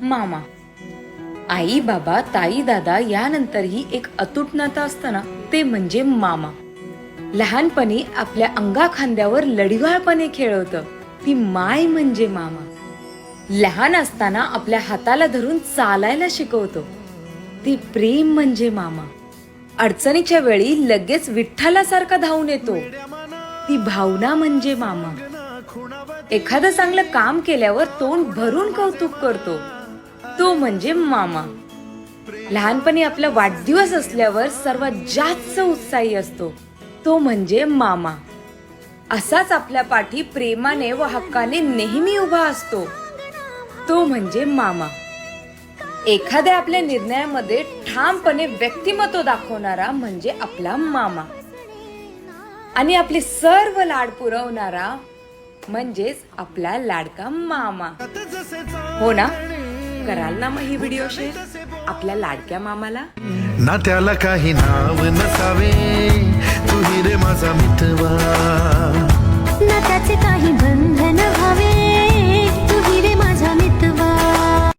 मामा. आई बाबा ताई दादा यानंतरही एक अतूट नातं असतं ना, ते म्हणजे मामा. लहानपणी आपल्या अंगा खांद्यावर लढिवाळपणे खेळवतं ती माय म्हणजे मामा. लहान असताना आपल्या हाताला धरून चालायला शिकवतो ती प्रेम म्हणजे मामा. अडचणीच्या वेळी लगेच विठ्ठलासारखा धावून येतो ती भावना म्हणजे मामा. एखादं चांगलं काम केल्यावर तोंड भरून कौतुक करतो तो म्हणजे मामा. लहानपणी आपला वाढदिवस असल्यावर सर्वात जास्त उत्साही असतो तो म्हणजे मामा. असाच आपल्या पाठी प्रेमाने व हक्काने नेहमी उभा असतो तो म्हणजे मामा. एखाद्या आपल्या निर्णयामध्ये ठामपणे व्यक्तिमत्व दाखवणारा म्हणजे आपला मामा. आणि आपले सर्व लाड पुरवणारा म्हणजेच आपला लाडका मामा. हो ना? कराल ना मग ही व्हिडिओ शेअर आपल्या लाडक्या मामाला. ना त्याला काही नाव नसावे, तू रे माझा मितवा.